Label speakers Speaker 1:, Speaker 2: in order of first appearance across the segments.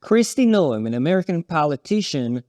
Speaker 1: Kristi Noem, an American politician,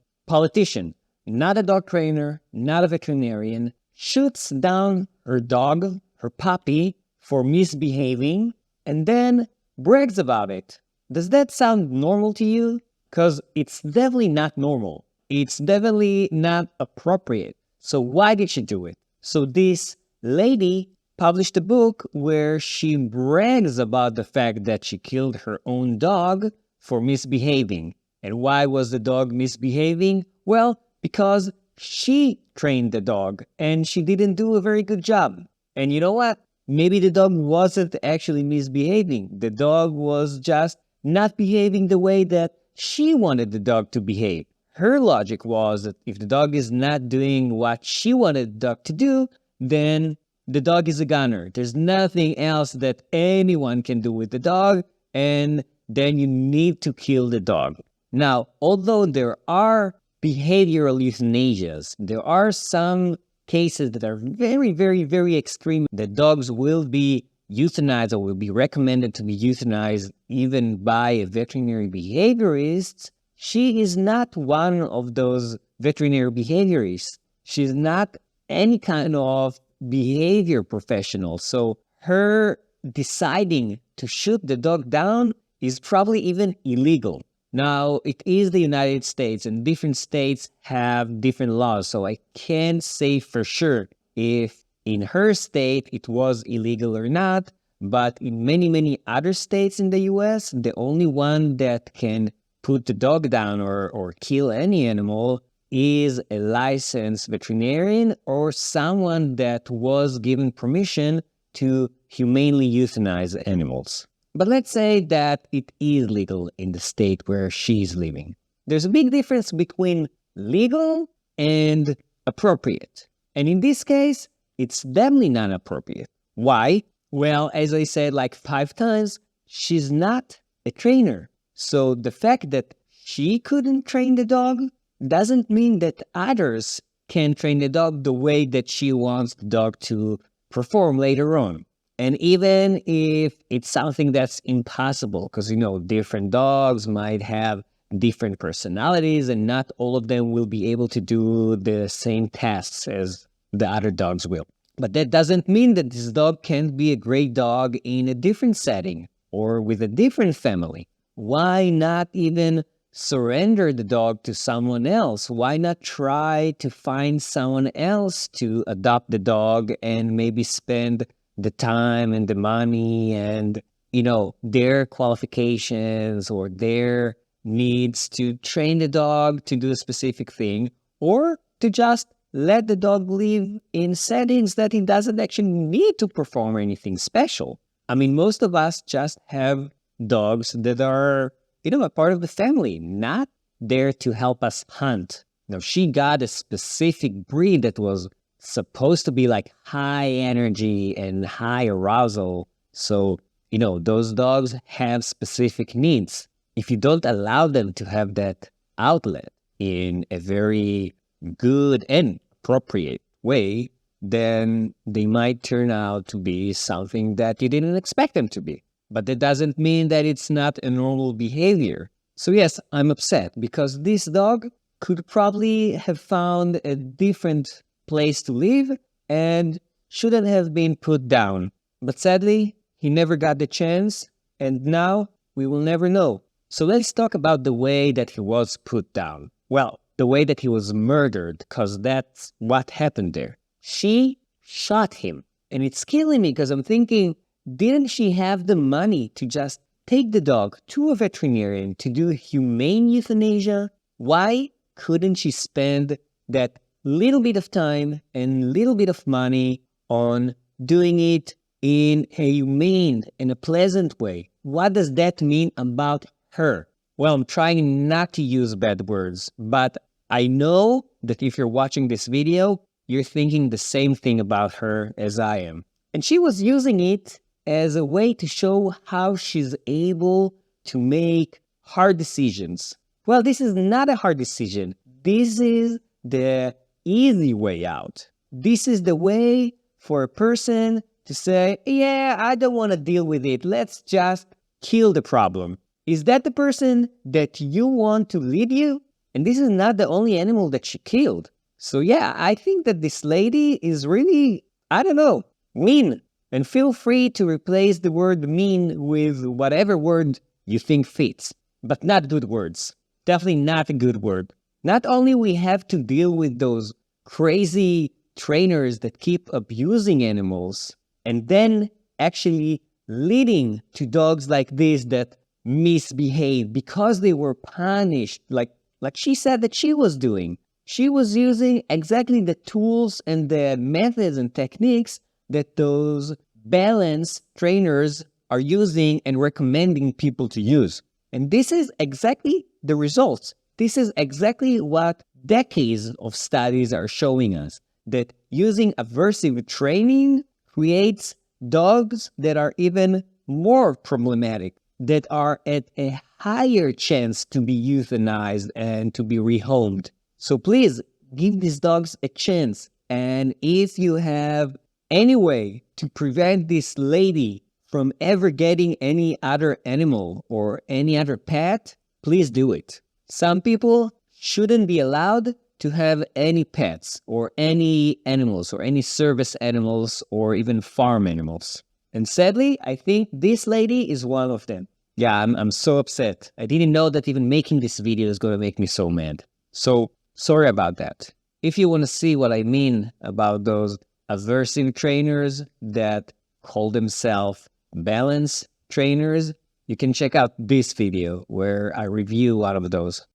Speaker 1: not a dog trainer, not a veterinarian, shoots down her dog, her puppy, for misbehaving, and then brags about it. Does that sound normal to you? Because it's definitely not normal. It's definitely not appropriate. So why did she do it? So this lady published a book where she brags about the fact that she killed her own dog for misbehaving. And why was the dog misbehaving? Well, because she trained the dog and she didn't do a very good job. And you know what? Maybe the dog wasn't actually misbehaving. The dog was just not behaving the way that she wanted the dog to behave. Her logic was that if the dog is not doing what she wanted the dog to do, then the dog is a goner. There's nothing else that anyone can do with the dog, and then you need to kill the dog. Now, although there are behavioral euthanasias, there are some cases that are very, very, very extreme that dogs will be euthanized or will be recommended to be euthanized even by a veterinary behaviorist. She is not one of those veterinary behaviorists. She's not any kind of behavior professional. So her deciding to shoot the dog down is probably even illegal. Now, it is the United States, and different states have different laws, so I can't say for sure if in her state it was illegal or not, but in many, many other states in the US, the only one that can put the dog down or kill any animal is a licensed veterinarian or someone that was given permission to humanely euthanize animals. But let's say that it is legal in the state where she's living. There's a big difference between legal and appropriate. And in this case, it's definitely not appropriate. Why? Well, as I said like 5 times, she's not a trainer. So the fact that she couldn't train the dog doesn't mean that others can train the dog the way that she wants the dog to perform later on. And even if it's something that's impossible, because, different dogs might have different personalities and not all of them will be able to do the same tasks as the other dogs will. But that doesn't mean that this dog can't be a great dog in a different setting or with a different family. Why not even surrender the dog to someone else? Why not try to find someone else to adopt the dog and maybe spend the time and the money and, their qualifications or their needs to train the dog to do a specific thing, or to just let the dog live in settings that he doesn't actually need to perform anything special. I mean, most of us just have dogs that are, a part of the family, not there to help us hunt. Now, she got a specific breed that was supposed to be like high energy and high arousal. So, those dogs have specific needs. If you don't allow them to have that outlet in a very good and appropriate way, then they might turn out to be something that you didn't expect them to be. But that doesn't mean that it's not a normal behavior. So yes, I'm upset because this dog could probably have found a different place to live and shouldn't have been put down. But sadly, he never got the chance, and now we will never know. So let's talk about the way that he was put down. Well, the way that he was murdered, because that's what happened there. She shot him. And it's killing me because I'm thinking, didn't she have the money to just take the dog to a veterinarian to do humane euthanasia? Why couldn't she spend that little bit of time and little bit of money on doing it in a humane and a pleasant way? What does that mean about her? Well, I'm trying not to use bad words, but I know that if you're watching this video, you're thinking the same thing about her as I am. And she was using it as a way to show how she's able to make hard decisions. Well, this is not a hard decision. This is the easy way out. This is the way for a person to say, yeah, I don't want to deal with it. Let's just kill the problem. Is that the person that you want to lead you? And this is not the only animal that she killed. So yeah, I think that this lady is really, I don't know, mean. And feel free to replace the word mean with whatever word you think fits. But not good words. Definitely not a good word. Not only we have to deal with those crazy trainers that keep abusing animals and then actually leading to dogs like this that misbehave because they were punished, like she said that she was doing. She was using exactly the tools and the methods and techniques that those balance trainers are using and recommending people to use. And this is exactly the results. This is exactly what decades of studies are showing us, that using aversive training creates dogs that are even more problematic, that are at a higher chance to be euthanized and to be rehomed. So please give these dogs a chance. And if you have any way to prevent this lady from ever getting any other animal or any other pet, please do it. Some people shouldn't be allowed to have any pets or any animals or any service animals or even farm animals. And sadly, I think this lady is one of them. Yeah, I'm so upset. I didn't know that even making this video is going to make me so mad. So sorry about that. If you want to see what I mean about those aversive trainers that call themselves balance trainers, you can check out this video where I review one of those.